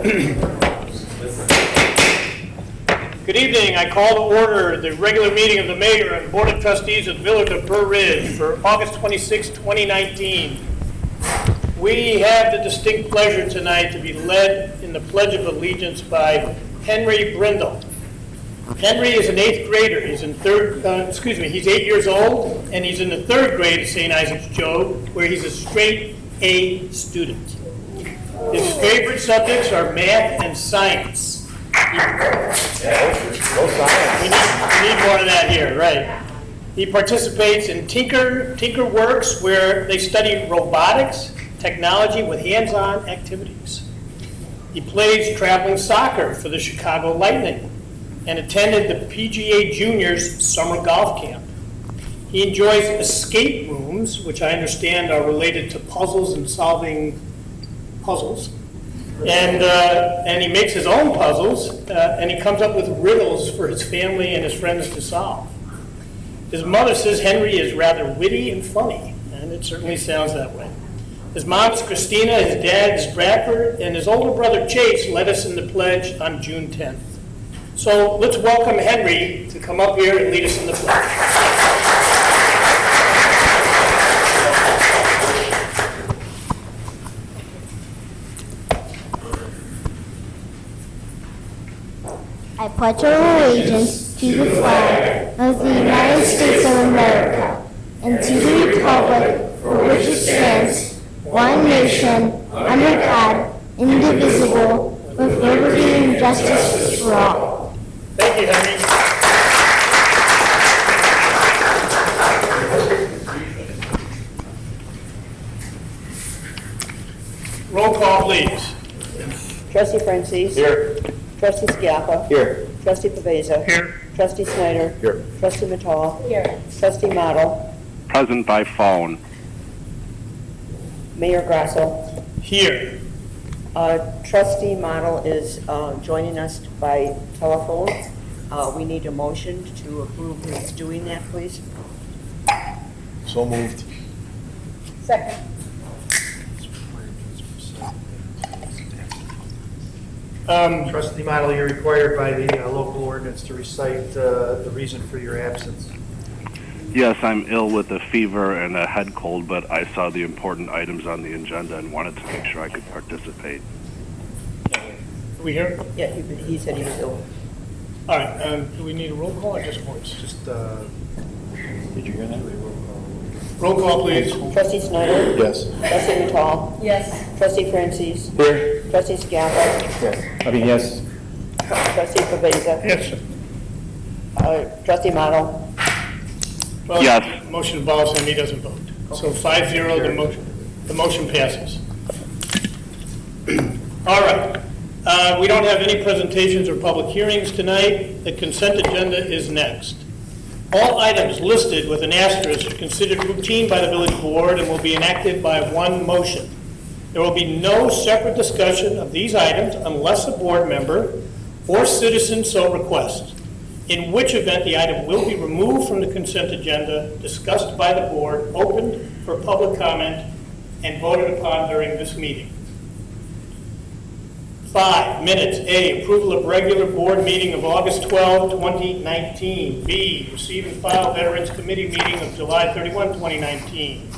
Good evening. I call to order the regular meeting of the Mayor and Board of Trustees of the Village of Burr Ridge for August 26, 2019. We have the distinct pleasure tonight to be led in the Pledge of Allegiance by Henry Brindle. Henry is an 8th grader. He's he's 8 years old, and he's in the 3rd grade at St. Isaac's Job, where he's a straight A student. His favorite subjects are math and science. We need more of that here, right? He participates in Tinker Works, where they study robotics, technology with hands-on activities. He plays traveling soccer for the Chicago Lightning and attended the PGA Juniors summer golf camp. He enjoys escape rooms, which I understand are related to puzzles and solving puzzles. And he makes his own puzzles, and he comes up with riddles for his family and his friends to solve. His mother says Henry is rather witty and funny, and it certainly sounds that way. His mom is Christina, his dad is Bradford, and his older brother Chase led us in the pledge on June 10th. So let's welcome Henry to come up here and lead us in the pledge. I pledge allegiance to the flag of the United States of America and to the republic for which it stands, one nation, under God, indivisible, with liberty and justice for all. Thank you, Henry. Roll call, please. Trustee Francis. Here. Trustee Schiappa. Here. Trustee Pavesa. Here. Trustee Snyder. Here. Trustee Mattal. Here. Trustee Model. Present by phone. Mayor Grasso. Here. Trustee Model is joining us by telephone. We need a motion to approve his doing that, please. So moved. Second. Trustee Model, you're required by the local ordinance to recite the reason for your absence. Yes, I'm ill with a fever and a head cold, but I saw the important items on the agenda and wanted to make sure I could participate. Are we here? Yeah, he said he was ill. All right. Do we need a roll call or just voice? Just, did you hear that? Roll call, please. Trustee Snyder. Yes. Trustee Mattal. Yes. Trustee Francis. Here. Trustee Schiappa. Yes. Yes. Trustee Pavesa. Yes. Trustee Model. Yes. Well, motion involves him, he doesn't vote. So 5-0, the motion passes. All right. We don't have any presentations or public hearings tonight. The consent agenda is next. All items listed with an asterisk are considered routine by the village board and will be enacted by one motion. There will be no separate discussion of these items unless a board member or citizen so requests, in which event the item will be removed from the consent agenda, discussed by the board, opened for public comment, and voted upon during this meeting. 5 minutes. A, approval of regular board meeting of August 12, 2019. B, receive and file Veterans Committee meeting of July 31, 2019.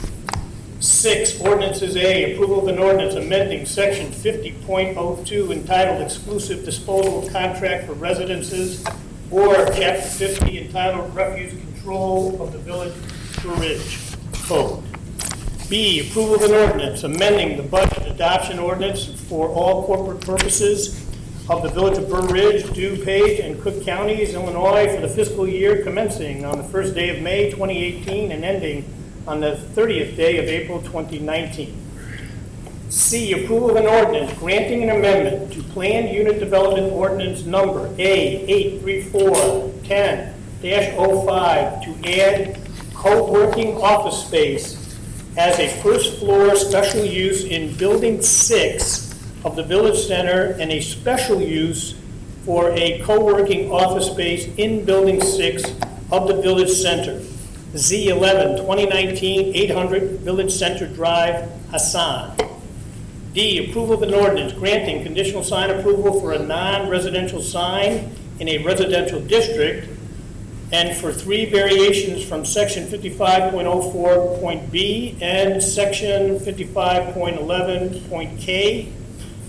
6, ordinances. A, approval of an ordinance amending section 50.02 entitled Exclusive Disposal Contract for Residences, or chapter 50 entitled Refuse Control of the Village Burr Ridge Code. B, approval of an ordinance amending the budget adoption ordinance for all corporate purposes of the Village of Burr Ridge, DuPage, and Cook Counties, Illinois, for the fiscal year commencing on the first day of May 2018 and ending on the 30th day of April 2019. C, approval of an ordinance granting an amendment to Planned Unit Development Ordinance Number A83410-05 to add co-working office space as a first floor special use in Building 6 of the Village Center and a special use for a co-working office space in Building 6 of the Village Center. Z11, 2019, 800 Village Center Drive, Hassan. D, approval of an ordinance granting conditional sign approval for a non-residential sign in a residential district and for 3 variations from section 55.04.b and section 55.11.k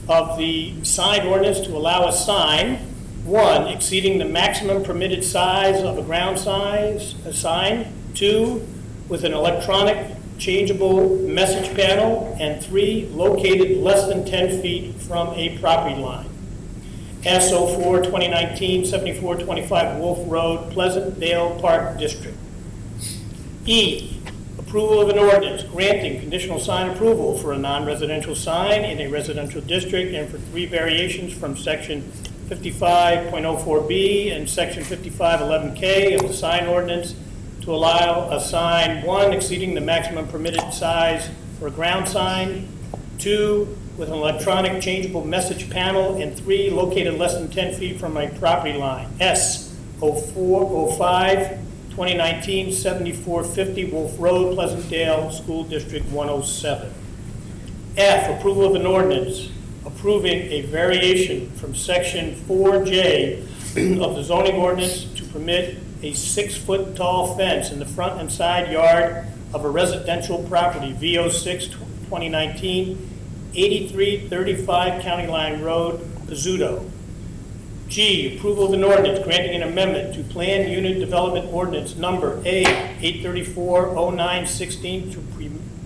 of the sign ordinance to allow a sign, 1, exceeding the maximum permitted size of a ground size, a sign, 2, with an electronic changeable message panel, and 3, located less than 10 feet from a property line. S04 2019 7425 Wolf Road, Pleasantdale Park District. E, approval of an ordinance granting conditional sign approval for a non-residential sign in a residential district and for 3 variations from section 55.04B and section 5511K of the sign ordinance to allow a sign, 1, exceeding the maximum permitted size for a ground sign, 2, with an electronic changeable message panel, and 3, located less than 10 feet from a property line. S05 2019 7450 Wolf Road, Pleasantdale School District 107. F, approval of an ordinance approving a variation from section 4J of the zoning ordinance to permit a 6-foot tall fence in the front and side yard of a residential property, VO6 2019 8335 County Line Road, Pizzuto. G, approval of an ordinance granting an amendment to Plan Unit Development Ordinance Number A 834-09-16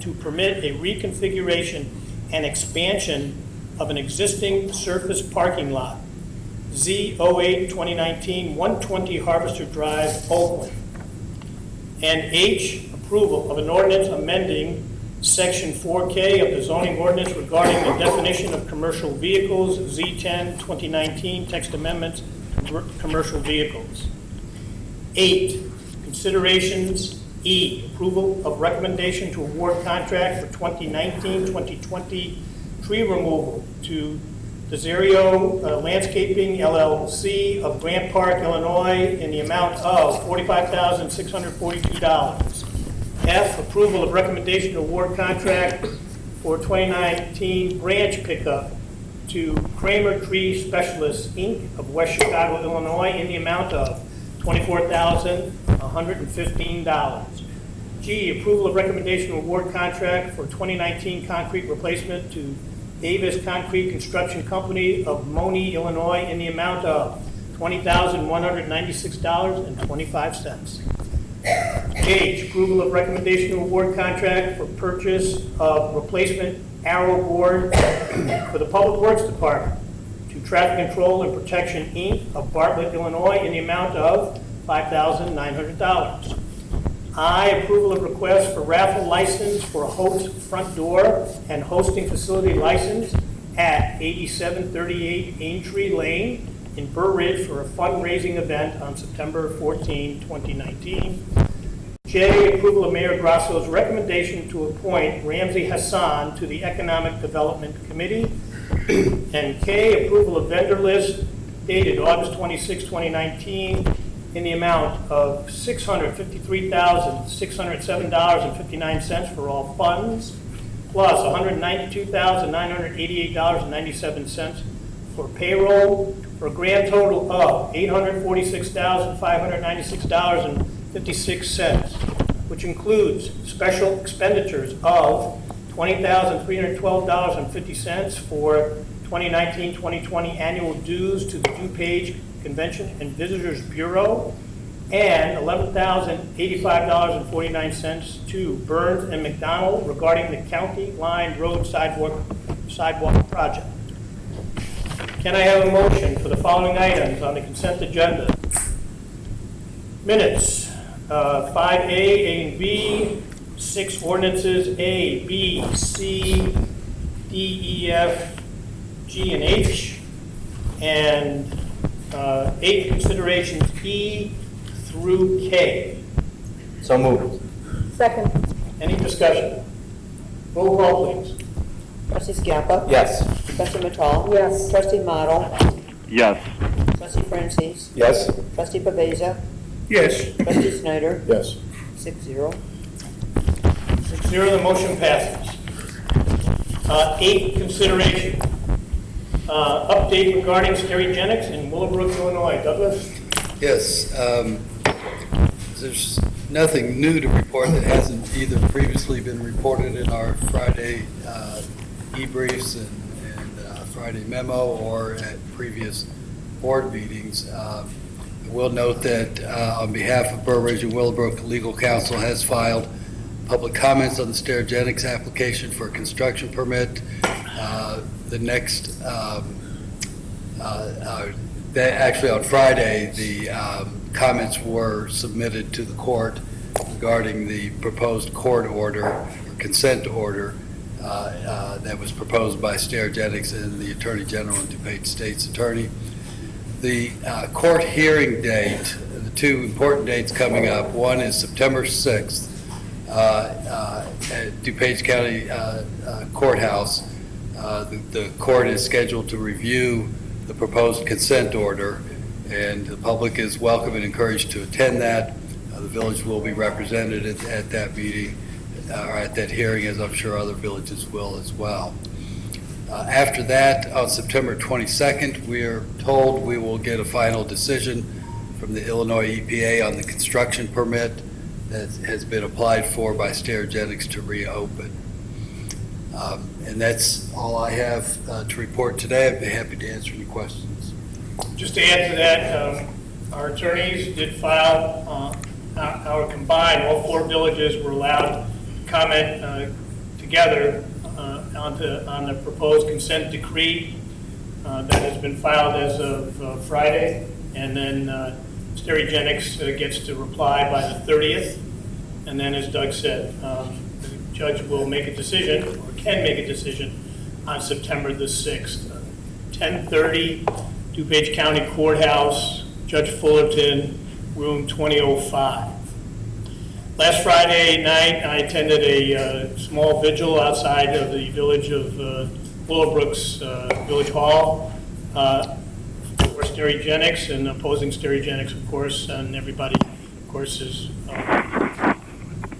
to permit a reconfiguration and expansion of an existing surface parking lot, Z08 2019 120 Harvester Drive, Oakland. And H, approval of an ordinance amending Section 4K of the zoning ordinance regarding the definition of commercial vehicles, Z10 2019 text amendments, commercial vehicles. 8, considerations. E, approval of recommendation to award contract for 2019-2020 tree removal to Desario Landscaping LLC of Grant Park, Illinois, in the amount of $45,642. F, approval of recommendation to award contract for 2019 branch pickup to Kramer Tree Specialists, Inc. of West Chicago, Illinois, in the amount of $24,115. G, approval of recommendation to award contract for 2019 concrete replacement to Davis Concrete Construction Company of Moni, Illinois, in the amount of $20,196.25. H, approval of recommendation to award contract for purchase of replacement arrow board for the Public Works Department to Traffic Control and Protection, Inc. of Bartlett, Illinois, in the amount of $5,900. I, approval of request for raffle license for a host front door and hosting facility license at 8738 Aintree Lane in Burr Ridge for a fundraising event on September 14, 2019. J, approval of Mayor Grasso's recommendation to appoint Ramsey Hassan to the Economic Development Committee. And K, approval of vendor list dated August 26, 2019 in the amount of $653,607.59 for all funds, plus $192,988.97 for payroll, for a grand total of $846,596.56, which includes special expenditures of $20,312.50 for 2019-2020 annual dues to the DuPage Convention and Visitors Bureau, and $11,085.49 to Burns and McDonald regarding the County Line Road sidewalk project. Can I have a motion for the following items on the consent agenda? Minutes, 5A, A and B, 6 ordinances, A, B, C, D, E, F, G, and H, and 8 considerations, E through K. So moved. Second. Any discussion? Roll call, please. Trustee Scappa? Yes. Trustee Matal? Yes. Trustee Model? Yes. Trustee Francis? Yes. Trustee Paveza? Yes. Trustee Snyder? Yes. 6-0. 6-0, the motion passes. 8, consideration. Update regarding stereogenics in Willowbrook, Illinois. Douglas? Yes, there's nothing new to report that hasn't either previously been reported in our Friday e-briefs and Friday memo or at previous board meetings. I will note that on behalf of Burbridge and Willowbrook, legal counsel has filed public comments on the stereogenics application for a construction permit. The next, actually on Friday, the comments were submitted to the court regarding the proposed court order, or consent order, that was proposed by Stereogenics and the Attorney General and DuPage State's Attorney. The court hearing date, the two important dates coming up, one is September 6th at DuPage County Courthouse. The court is scheduled to review the proposed consent order, and the public is welcome and encouraged to attend that. The village will be represented at that meeting, or at that hearing, as I'm sure other villages will as well. After that, on September 22nd, we are told we will get a final decision from the Illinois EPA on the construction permit that has been applied for by Stereogenics to reopen. And that's all I have to report today. I'd be happy to answer any questions. Just to add to that, our attorneys did file our combined, all 4 villages were allowed to comment together on the proposed consent decree that has been filed as of Friday, and then Stereogenics gets to reply by the 30th, and then as Doug said, the judge will make a decision, or can make a decision, on September the 6th. 10:30, DuPage County Courthouse, Judge Fullerton, room 2005. Last Friday night, I attended a small vigil outside of the village of Willowbrook's Village Hall for Stereogenics and opposing Stereogenics, of course, and everybody, of course, is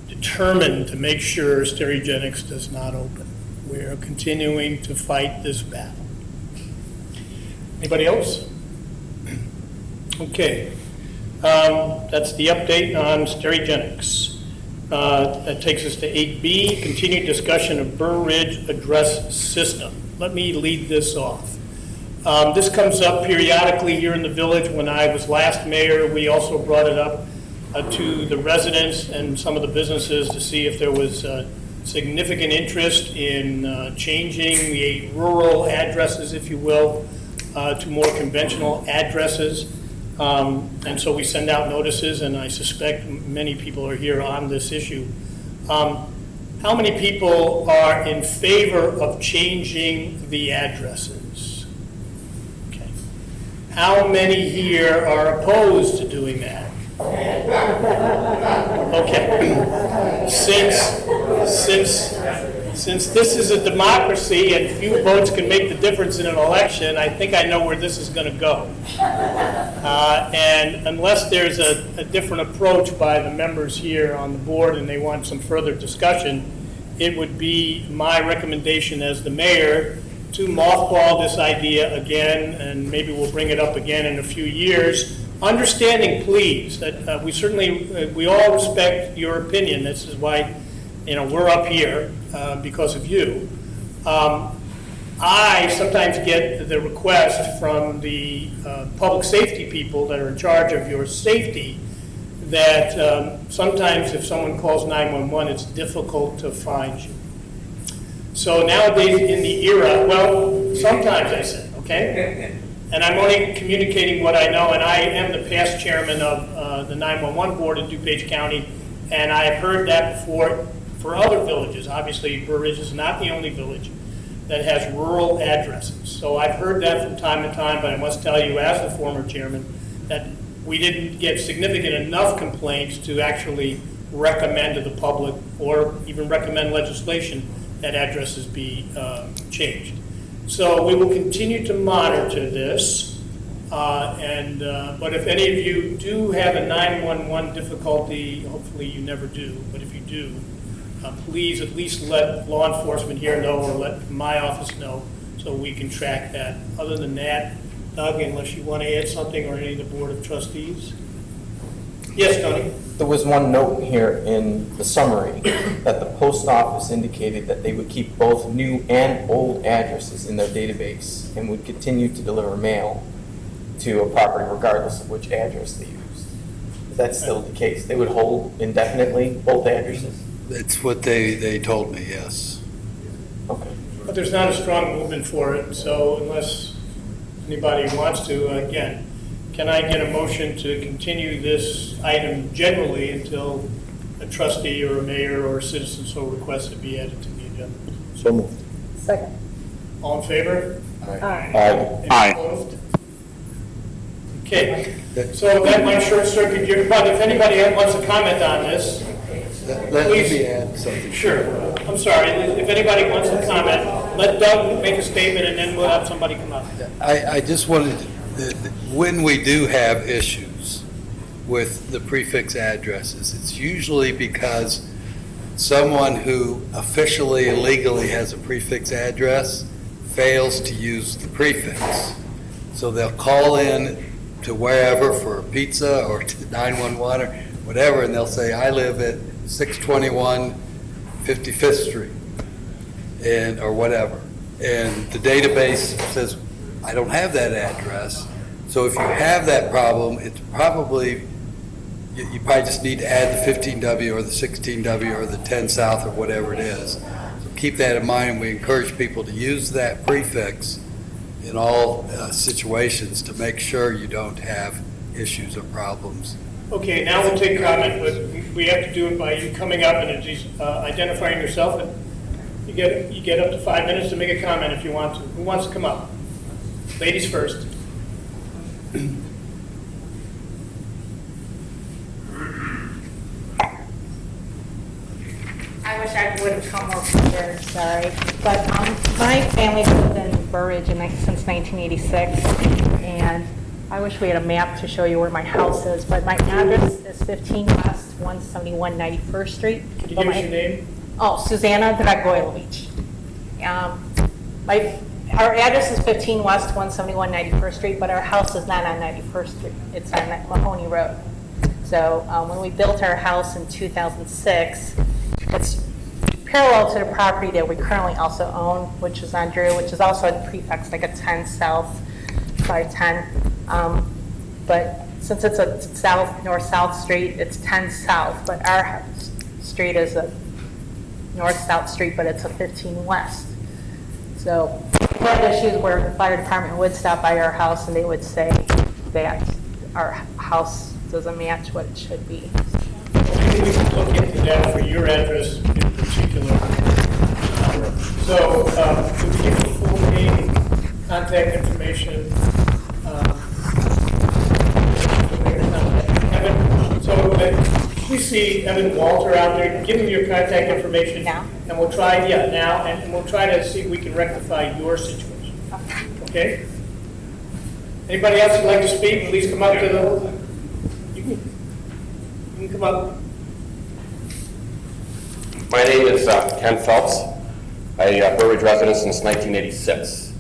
determined to make sure Stereogenics does not open. We are continuing to fight this battle. Anybody else? Okay. That's the update on Stereogenics. That takes us to 8B, continued discussion of Burr Ridge Address System. Let me lead this off. This comes up periodically here in the village. When I was last mayor, we also brought it up to the residents and some of the businesses to see if there was significant interest in changing the rural addresses, if you will, to more conventional addresses. And so we send out notices, and I suspect many people are here on this issue. How many people are in favor of changing the addresses? Okay. How many here are opposed to doing that? Okay. Since this is a democracy and few votes can make the difference in an election, I think I know where this is going to go. And unless there's a different approach by the members here on the board and they want some further discussion, it would be my recommendation as the mayor to mothball this idea again, and maybe we'll bring it up again in a few years. Understanding, please, that we all respect your opinion. This is why, we're up here because of you. I sometimes get the request from the public safety people that are in charge of your safety that sometimes if someone calls 911, it's difficult to find you. So nowadays in the era, well, sometimes I say, okay? And I'm only communicating what I know, and I am the past chairman of the 911 board in DuPage County, and I have heard that before for other villages. Obviously, Burr Ridge is not the only village that has rural addresses. So I've heard that from time to time, but I must tell you as the former chairman that we didn't get significant enough complaints to actually recommend to the public or even recommend legislation that addresses be changed. So we will continue to monitor this, but if any of you do have a 911 difficulty, hopefully you never do, but if you do, please at least let law enforcement here know or let my office know so we can track that. Other than that, Doug, unless you want to add something or any of the Board of Trustees? Yes, Tony? There was one note here in the summary that the post office indicated that they would keep both new and old addresses in their database and would continue to deliver mail to a property regardless of which address they use. Is that still the case? They would hold indefinitely both addresses? It's what they told me, yes. Okay. But there's not a strong movement for it, so unless anybody wants to, again, can I get a motion to continue this item generally until a trustee or a mayor or a citizen so requests it be added to the agenda? So moved. Second. All in favor? Aye. Any Aye. opposed? Okay, so that might short circuit your, but if anybody wants to comment on this, Let me add something. sure. I'm sorry, if anybody wants to comment, let Doug make a statement and then we'll have somebody come up. I just wanted, when we do have issues with the prefix addresses, it's usually because someone who officially and legally has a prefix address fails to use the prefix. So they'll call in to wherever for a pizza or to 911 or whatever, and they'll say, I live at 621 55th Street, and, or whatever. And the database says, I don't have that address. So if you have that problem, it's probably, you probably just need to add the 15W or the 16W or the 10 South or whatever it is. So keep that in mind. We encourage people to use that prefix in all situations to make sure you don't have issues or problems. Okay, now we'll take comment, but we have to do it by you coming up and identifying yourself. And you get up to 5 minutes to make a comment if you want to. Who wants to come up? Ladies first. I wish I would have come more prepared, sorry. But my family's lived in Burridge since 1986, and I wish we had a map to show you where my house is, but my address is 15 West 171 91st Street. Can you give us your name? Oh, Susanna Dragoilovich. Our address is 15 West 171 91st Street, but our house is not on 91st Street. It's on Mahoney Road. So when we built our house in 2006, it's parallel to the property that we currently also own, which is on Drew, which is also a prefix, like a 10 South, sorry, 10. But since it's a north-south street, it's 10 South, but our street is a north-south street, but it's a 15 West. So we had issues where the fire department would stop by our house and they would say that our house doesn't match what it should be. Maybe we can look into that for your address in particular. So, could we give you full name, contact information? Evan, so please see Evan Walter out there. Give him your contact information. Now? And we'll try, now, and we'll try to see if we can rectify your situation. Okay? Anybody else who'd like to speak, please come up to the, you can come up. My name is Ken Phelps. I Burridge resident since 1986.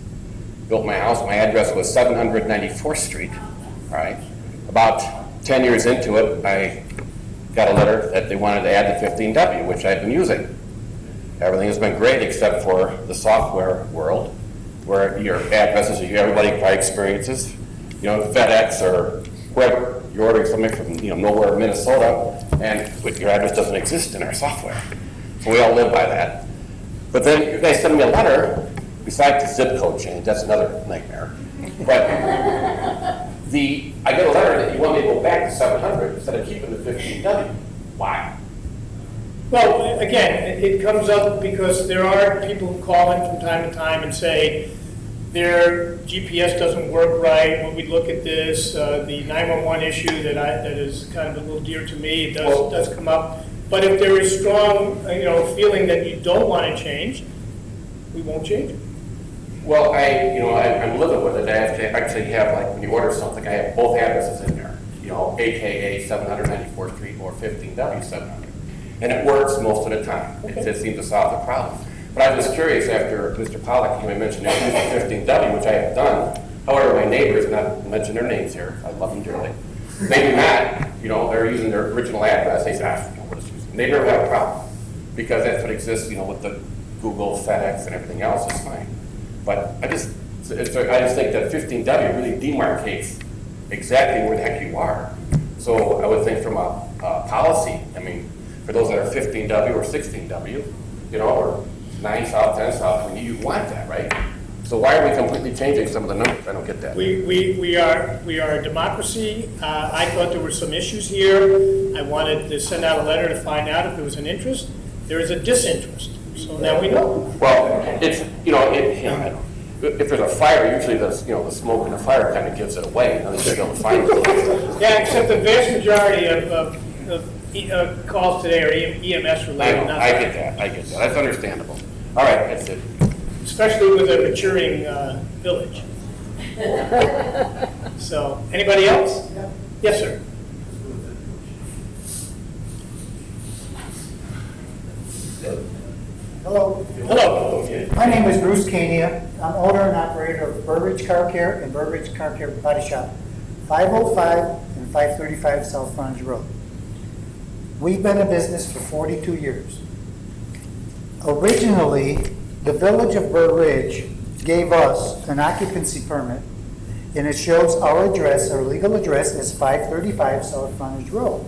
Built my house. My address was 794th Street. All right. About 10 years into it, I got a letter that they wanted to add the 15W, which I've been using. Everything has been great except for the software world, where your addresses, everybody probably experiences, FedEx or whoever, you're ordering something from nowhere, Minnesota, and your address doesn't exist in our software. So we all live by that. But then you guys send me a letter, besides the zip code change, that's another nightmare. But I get a letter that you want me to go back to 700 instead of keeping the 15W. Why? Well, again, it comes up because there are people who call in from time to time and say their GPS doesn't work right. When we look at this, the 911 issue that is kind of a little dear to me, it does come up. But if there is strong, feeling that you don't want to change, we won't change it. Well, I'm living with it. I have to actually have, like, when you order something, I have both addresses in there. AKA 794th Street or 15W 700. and it works most of the time. It seems to solve the problem. But I was curious after Mr. Pollack came and mentioned that using 15W, which I have done. However, my neighbors, not to mention their names here, I love them dearly, they do not, you know, they're using their original address. They say, what is using? They never have a problem because that's what exists, you know, with the Google, FedEx, and everything else is fine. But I just think that 15W really demarcates exactly where the heck you are. So I would think from a policy, I mean, for those that are 15W or 16W, you know, or 9 south, 10 south, I mean, you want that, right? So why are we completely changing some of the numbers? I don't get that. We are a democracy. I thought there were some issues here. I wanted to send out a letter to find out if there was an interest. There is a disinterest. So now we know. Well, it's, you know, if there's a fire, usually the smoke and the fire kind of gives it away. You know, they don't find it. Yeah, except the vast majority of calls today are EMS related. I get that. That's understandable. All right, that's it. Especially with a maturing village. So, anybody else? Yes, sir. Hello. Hello. My name is Bruce Cania. I'm owner and operator of Burbridge Car Care and Burbridge Car Care Body Shop, 505 and 535 South Frontage Road. We've been in business for 42 years. Originally, the village of Burr Ridge gave us an occupancy permit, and it shows our address, our legal address is 535 South Frontage Road,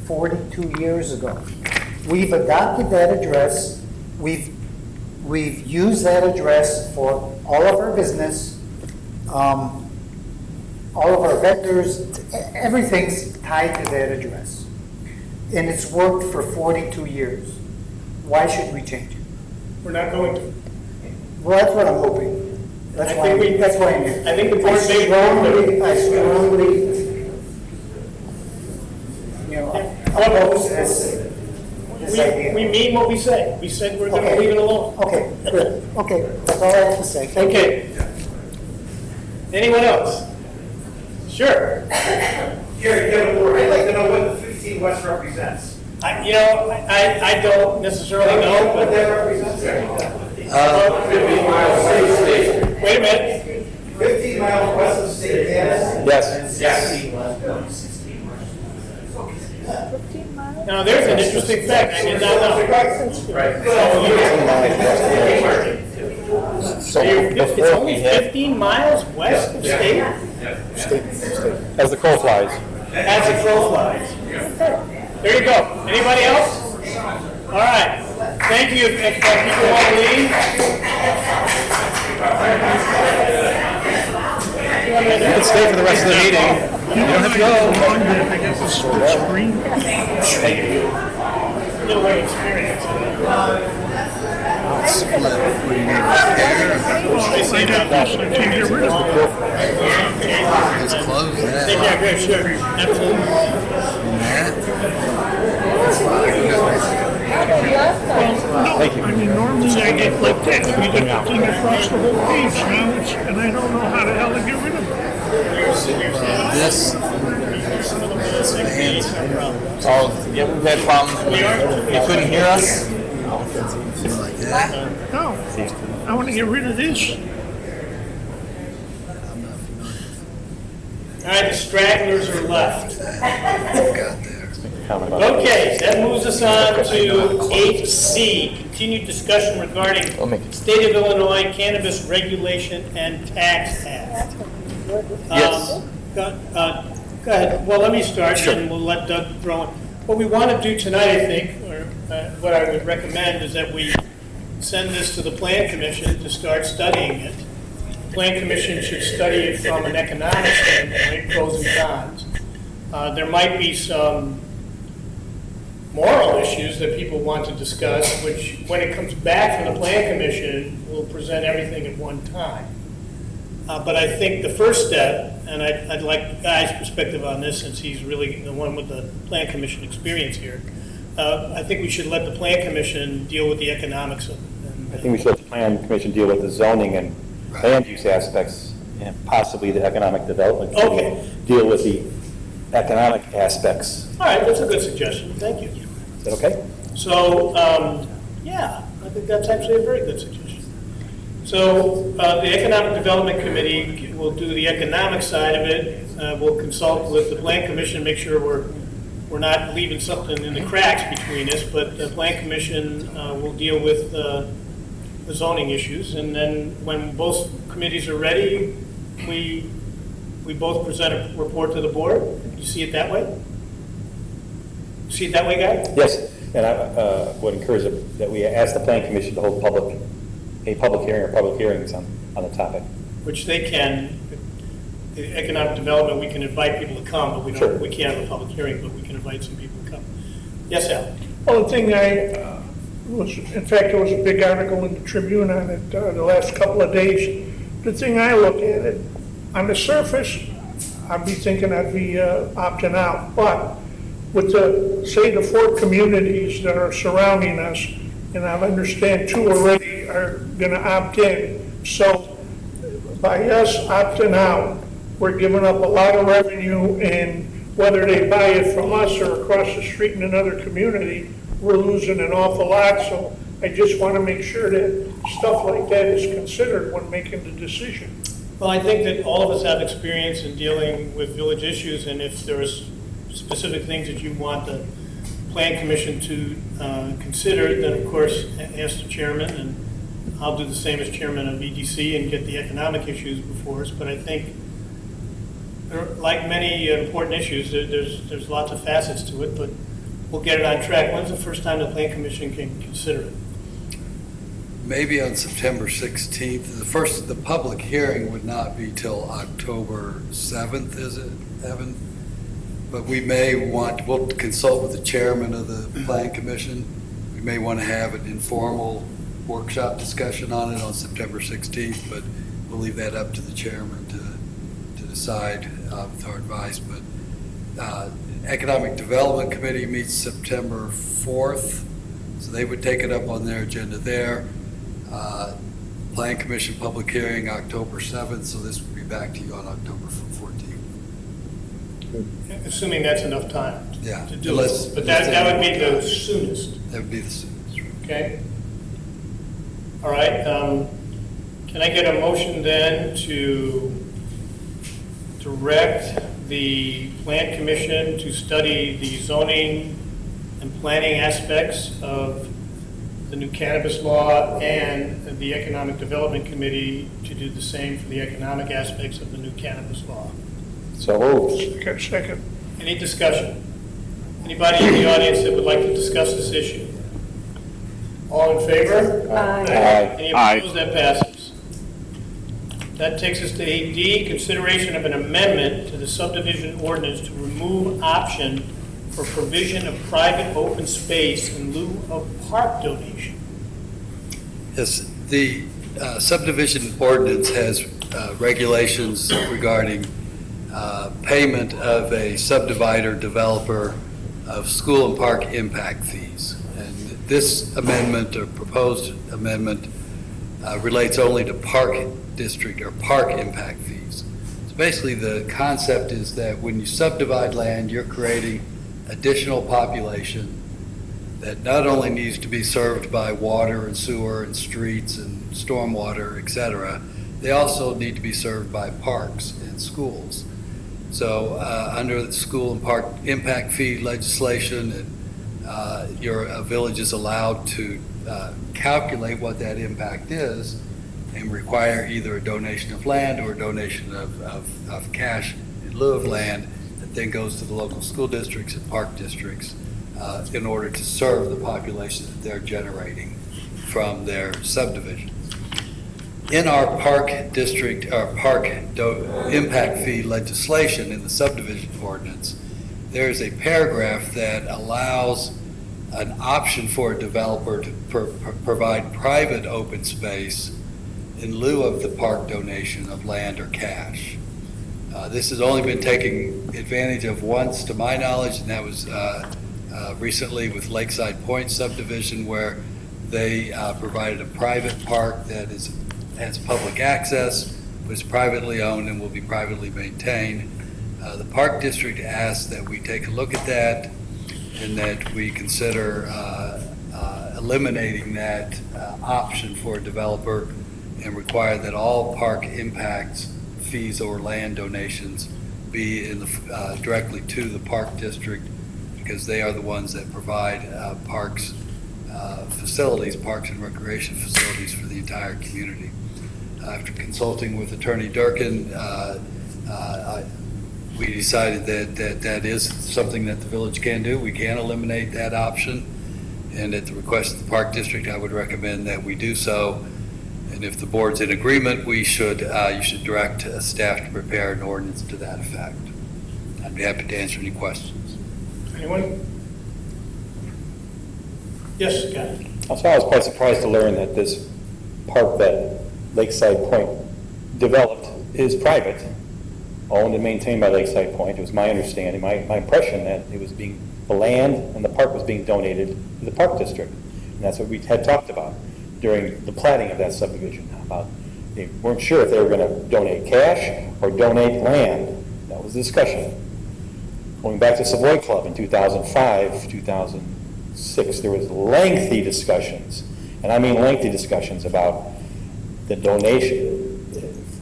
42 years ago. We've adopted that address. We've used that address for all of our business, all of our vendors, everything's tied to that address. And it's worked for 42 years. Why should we change it? We're not going to. Well, that's what I'm hoping. That's why I'm here. I think the board made I strongly, oppose this idea. We mean what we say. We said we're going to leave it alone. Okay, good. Okay, that's all I have to say. Thank you. Okay. Anyone else? Sure. I'd like to know what the 15 West represents. I don't necessarily know, What but that represents? 15 miles safe station. wait a minute. 15 miles west of State Gas. Yes. Yes. Now, there's an interesting fact I did not know. So It's before only we hit, 15 miles west of state? as the crow flies. As a crow flies. There you go. Anybody else? All right. Thank you. If people want to leave. You can stay for the rest of the meeting. You don't have to go. Little way experience. They say that. Just close that. Yeah, great, sure. Absolutely. I mean, normally I get like that, you get the thing across the whole page, now it's, and I don't know how the hell to get rid of it. This. Oh, yeah, we've had problems. You couldn't hear us? Like that. No, I want to get rid of this. All right, the stragglers are left. Got there. Okay, that moves us on to 8C, continued discussion regarding State of Illinois Cannabis Regulation and Tax Act. Yes. Go ahead. Well, let me start, and we'll let Doug throw in. What we want to do tonight, I think, or what I would recommend, is that we send this to the Plan Commission to start studying it. The Plan Commission should study it from an economic standpoint, pros and cons. There might be some moral issues that people want to discuss, which, when it comes back from the Plan Commission, we'll present everything at one time. But I think the first step, and I'd like Guy's perspective on this, since he's really the one with the Plan Commission experience here. I think we should let the Plan Commission deal with the economics of it. I think we should let the Plan Commission deal with the zoning and land use aspects, and possibly the economic development. Okay. Deal with the economic aspects. All right, that's a good suggestion. Thank you. Is that okay? So, yeah, I think that's actually a very good suggestion. So, the Economic Development Committee will do the economic side of it. We'll consult with the Plan Commission, make sure we're not leaving something in the cracks between us, but the Plan Commission will deal with the zoning issues. And then when both committees are ready, we both present a report to the board. You see it that way? See it that way, Guy? Yes, and I would encourage that we ask the Plan Commission to hold a public hearing or public hearings on the topic. Which they can. The economic development, we can invite people to come, but we can't have a public hearing, but we can invite some people to come. Yes, Al? Well, the thing in fact, there was a big article in the Tribune on it the last couple of days. The thing I look at it, on the surface, I'd be thinking I'd be opting out, but with the 4 communities that are surrounding us, and I understand 2 already are gonna opt in, so by us opting out, we're giving up a lot of revenue, and whether they buy it from us or across the street in another community, we're losing an awful lot, so I just want to make sure that stuff like that is considered when making the decision. Well, I think that all of us have experience in dealing with village issues, and if there's specific things that you want the Plan Commission to consider, then of course ask the chairman, and I'll do the same as chairman of EDC and get the economic issues before us. But I think, like many important issues, there's lots of facets to it, but we'll get it on track. When's the first time the Plan Commission can consider it? Maybe on September 16th. The public hearing would not be till October 7th, is it, Evan? But we'll consult with the chairman of the Plan Commission. We may want to have an informal workshop discussion on it on September 16th, but we'll leave that up to the chairman to decide with our advice. But Economic Development Committee meets September 4th, so they would take it up on their agenda there. Plan Commission public hearing October 7th, so this will be back to you on October 14th. Assuming that's enough time to do Unless- it. But that would be the soonest, That would be the soonest. okay? All right, can I get a motion then to direct the Plan Commission to study the zoning and planning aspects of the new cannabis law, and the Economic Development Committee to do the same for the economic aspects of the new cannabis law? So moved. Second. Any discussion? Anybody in the audience that would like to discuss this issue? All in favor? Aye. Any Aye. opposed? That passes. That takes us to 8D, consideration of an amendment to the subdivision ordinance to remove option for provision of private open space in lieu of park donation. Yes, the subdivision ordinance has regulations regarding payment of a subdivider developer of school and park impact fees. And this amendment, or proposed amendment, relates only to park district or park impact fees. So basically the concept is that when you subdivide land, you're creating additional population that not only needs to be served by water and sewer and streets and stormwater, et cetera, they also need to be served by parks and schools. So under the school and park impact fee legislation, your village is allowed to calculate what that impact is and require either a donation of land or a donation of cash in lieu of land that then goes to the local school districts and park districts in order to serve the population that they're generating from their subdivision. In our park district, our park impact fee legislation in the subdivision ordinance, there is a paragraph that allows an option for a developer to provide private open space in lieu of the park donation of land or cash. This has only been taken advantage of once, to my knowledge, and that was recently with Lakeside Point subdivision, where they provided a private park that has public access, was privately owned and will be privately maintained. The Park District asked that we take a look at that and that we consider eliminating that option for a developer and require that all park impacts, fees or land donations be directly to the park district, because they are the ones that provide parks facilities, parks and recreation facilities for the entire community. After consulting with Attorney Durkin, we decided that is something that the village can do. We can eliminate that option, and at the request of the Park District, I would recommend that we do so. And if the board's in agreement, you should direct staff to prepare an ordinance to that effect. I'd be happy to answer any questions. Anyone? Yes, Scott? So I was quite surprised to learn that this park that Lakeside Point developed is private, owned and maintained by Lakeside Point. It was my understanding, my impression that the land and the park was being donated to the Park District. And that's what we had talked about during the planning of that subdivision. About they weren't sure if they were going to donate cash or donate land. That was the discussion. Going back to Savoy Club in 2005, 2006, there was lengthy discussions, and I mean lengthy discussions about the donation.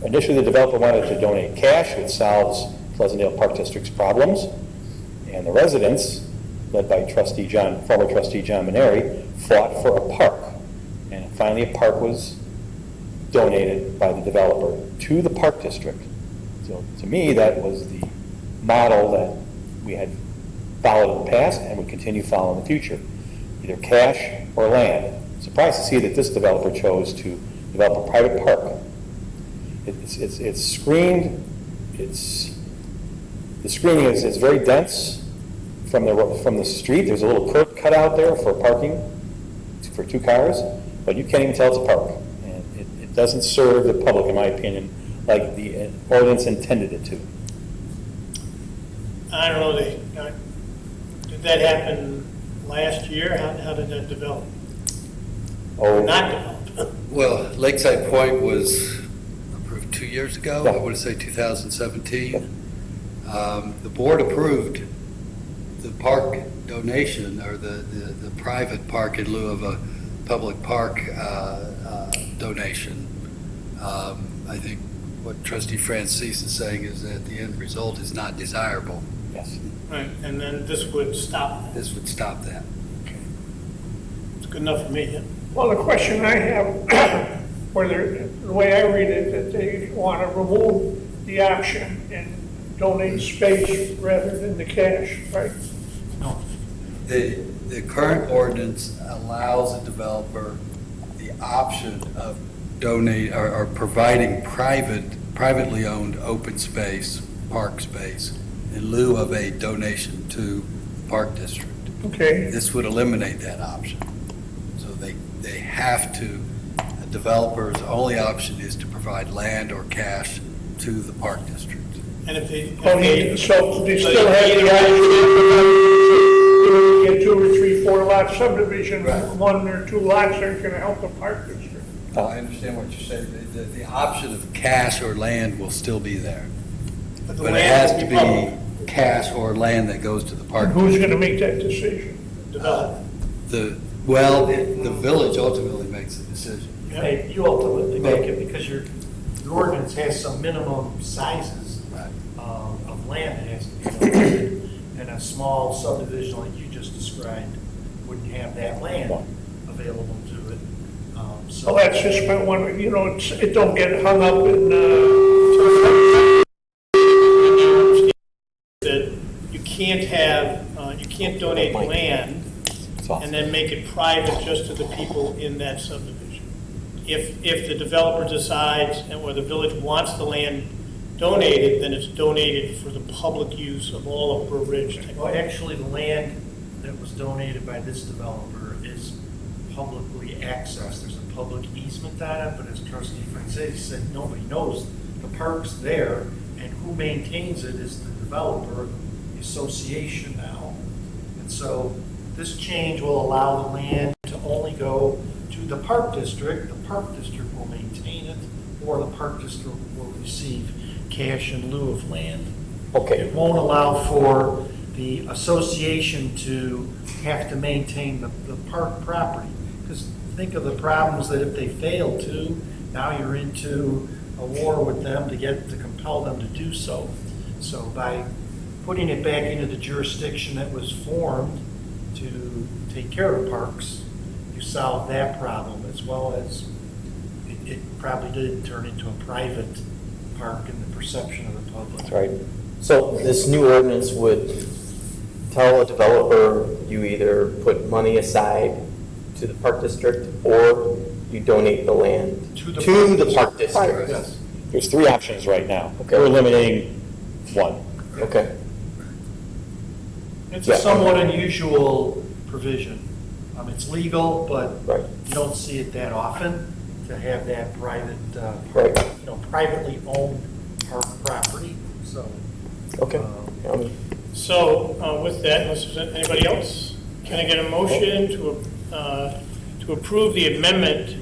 Initially, the developer wanted to donate cash, which solves Pleasantdale Park District's problems, and the residents, led by former trustee John Maneri, fought for a park. And finally, a park was donated by the developer to the Park District. So to me, that was the model that we had followed in the past and would continue following in the future, either cash or land. Surprised to see that this developer chose to develop a private park. It's screened. The screening is very dense from the street. There's a little curb cut out there for parking for 2 cars, but you can't even tell it's a park. And it doesn't serve the public, in my opinion, like the ordinance intended it to. I don't know, did that happen last year? How did that develop? Oh, Not develop? Well, Lakeside Point was approved 2 years ago. Yeah. I want to say 2017. The board approved the park donation, or the private park in lieu of a public park donation. I think what Trustee Francis is saying is that the end result is not desirable. yes. Right, and then this would stop that. This would stop that. It's good enough for me, yeah? Well, the question I have, the way I read it, that they want to remove the option and donate space rather than the cash, right? No. The current ordinance allows a developer the option of donate or providing privately owned open space, park space, in lieu of a donation to the Park District. Okay. This would eliminate that option. So they have to, a developer's only option is to provide land or cash to the Park District. And if they, So they still have the option, get 2 or 3, 4 lot subdivision, Right. 1 or 2 lots aren't going to help the Park District. I understand what you're saying. The option of cash or land will still be there. but the But it land has will to be public, be cash or land that goes to the park. And who's going to make that decision? developed. The village ultimately makes the decision. Hey, you ultimately make it because your ordinance has some minimum sizes Right. of land that has to be donated. And a small subdivision like you just described wouldn't have that land available to it. Well, that's just my one, it don't get hung up in, That you can't donate land and then make it private just to the people in that subdivision. If the developer decides, or the village wants the land donated, then it's donated for the public use of all of Burr Ridge. Well, actually, the land that was donated by this developer is publicly accessed. There's a public easement on it, but as Trustee Francis said, nobody knows. The park's there, and who maintains it is the developer, the association now. And so this change will allow the land to only go to the Park District. The Park District will maintain it, or the Park District will receive cash in lieu of land. Okay. It won't allow for the association to have to maintain the park property. Because think of the problems that if they fail to, now you're into a war with them to compel them to do so. So by putting it back into the jurisdiction that was formed to take care of parks, you solve that problem, as well as it probably did turn into a private park in the perception of the public. That's right. So this new ordinance would tell a developer you either put money aside to the park district or you donate the land To the to park the park district. Yes. There's three options right now. Okay. We're eliminating one. Okay. It's Yeah. a somewhat unusual provision. It's legal, but Right. you don't see it that often to have that private, Right. privately owned park property, so. Okay. So with that, unless there's anybody else, can I get a motion to approve the amendment?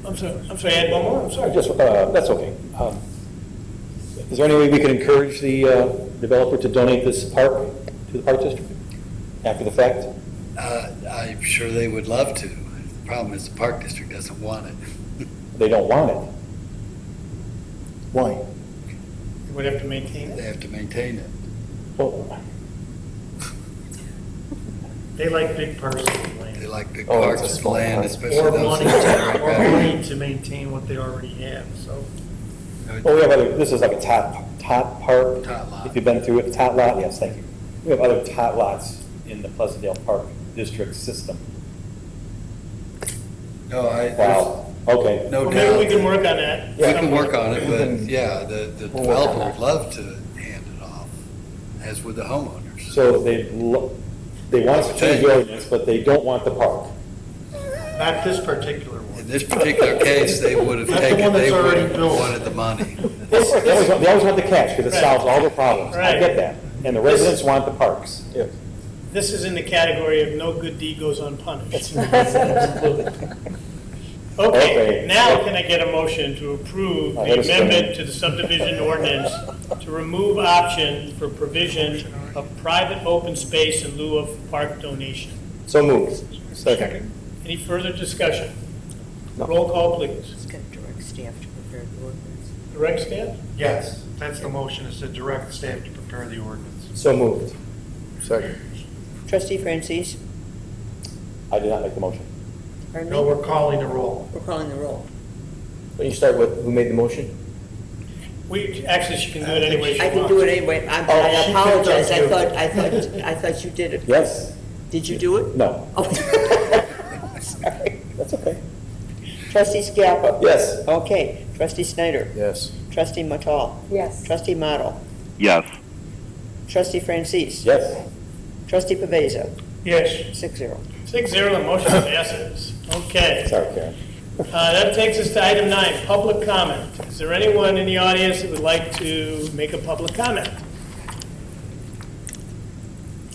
I'm sorry, add one more, I'm sorry. That's okay. Is there any way we can encourage the developer to donate this park to the park district after the fact? I'm sure they would love to. The problem is the park district doesn't want it. They don't want it. Why? You would have to maintain They it. have to maintain it. Well, They like big parcels of land. They like big Oh, parks it's a of small land, park. especially Or those. money, that are or right back. money to maintain what they already have, so. well, we have other, this is like a tot park. Tot lot. If you've been through it, tot lot, yes, thank you. We have other tot lots in the Pleasantdale Park District system. No, Wow, okay. no Well, maybe we doubt. can work on that. We can work on it, but yeah, the developer would love to hand it off, as would the homeowners. So they want us to change the ordinance, but they don't want the park. Not this particular one. In this particular case, they would have Not the taken, one they that's would already have built. wanted the money. They always want the cash because it Right. solves all their problems. I Right. get that. And the residents want the parks. Yes. This is in the category of no good deed goes unpunished. Okay. Okay, now can I get a motion to approve I the understand. amendment to the subdivision ordinance to remove option for provision of private open space in lieu of park donation? So moved. Second. Any further discussion? No. Roll call, please. It's got to direct staff to prepare the ordinance. Direct staff? Yes, that's the motion, is to direct staff to prepare the ordinance. So moved. Second. Trustee Francis? I did not make the motion. Pardon No, me? we're calling the roll. We're calling the roll. Why don't you start with who made the motion? Actually, she can do it any way she I wants. can do it anyway. I she apologize. picked up I thought you did it. Yes? Did you do it? No. Oh. Sorry. That's okay. Trustee Scalpa? Yes. Okay. Trustee Snyder? Yes. Trustee Matal? Yes. Trustee Model? Yes. Trustee Francis? Yes. Trustee Pavesa? Yes, 6-0. 6-0, the motion passes. Okay. Sorry, Karen. That takes us to item 9, public comment. Is there anyone in the audience that would like to make a public comment?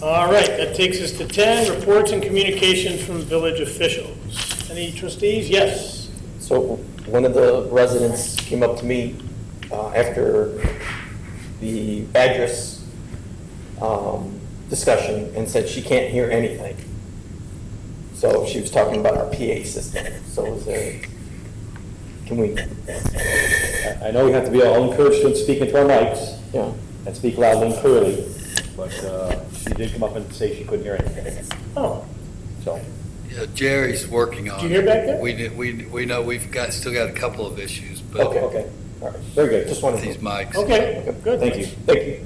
All right, that takes us to 10, reports and communications from village officials. Any trustees? Yes. So one of the residents came up to me after the address discussion and said she can't hear anything. So she was talking about our PA system. So is there, can we, I know we have to be all encouraged to speak into our mics yeah, and speak loudly and clearly, but she did come up and say she couldn't hear anything. Oh, So, Yeah, Jerry's working on it. Did you hear back there? We know we've still got a couple of issues, but okay, all right, very good, just wanted these to. mics. okay, good. Thank you, thank you.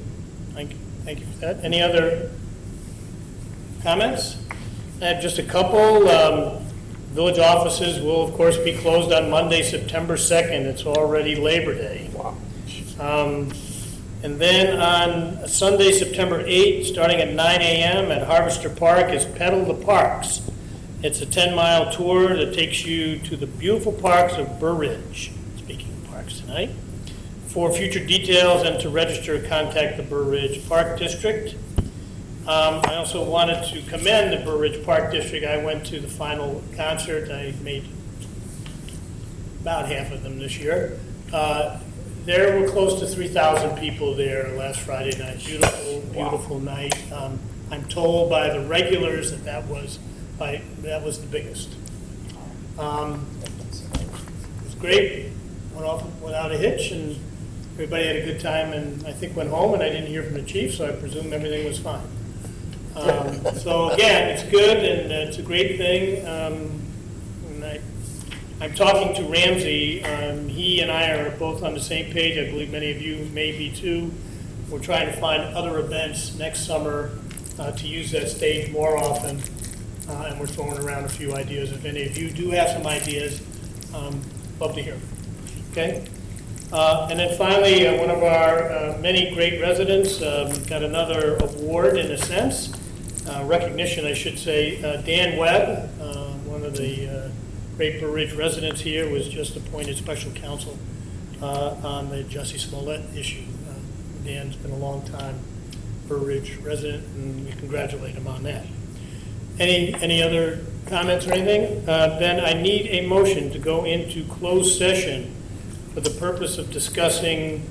Thank you for that. Any other comments? I have just a couple. Village offices will, of course, be closed on Monday, September 2nd. It's already Labor Day. Wow. And then on Sunday, September 8th, starting at 9 a.m. at Harvester Park is Pedal the Parks. It's a 10-mile tour that takes you to the beautiful parks of Burr Ridge. Speaking of parks tonight. For future details and to register, contact the Burr Ridge Park District. I also wanted to commend the Burr Ridge Park District. I went to the final concert. I made about half of them this year. There were close to 3,000 people there last Friday night. Beautiful, beautiful night. I'm told by the regulars that was That was the biggest. It was great, went off without a hitch, and everybody had a good time, and I think went home, and I didn't hear from the chief, so I presume everything was fine. So again, it's good, and it's a great thing. And I'm talking to Ramsey. He and I are both on the same page. I believe many of you may be too. We're trying to find other events next summer to use that stage more often, and we're throwing around a few ideas. If any of you do have some ideas, love to hear them. Okay? And then finally, one of our many great residents got another award in a sense, recognition, I should say. Dan Webb, one of the great Burr Ridge residents here, was just appointed special counsel on the Jussie Smollett issue. Dan's been a long time Burr Ridge resident, and we congratulate him on that. Any other comments or anything? Then I need a motion to go into closed session for the purpose of discussing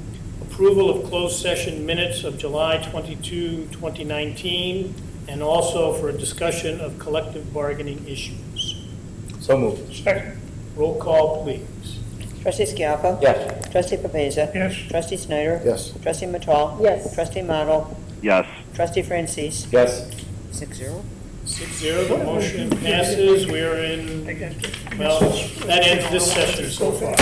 approval of closed session minutes of July 22, 2019, and also for a discussion of collective bargaining issues. So moved. Second. Roll call, please. Trustee Skiappa? Yes. Trustee Pavesa? Yes. Trustee Snyder? Yes. Trustee Matal? Yes. Trustee Model? Yes. Trustee Francis? Yes. 6-0. 6-0, the motion passes. We are in, well, that ends this session so far.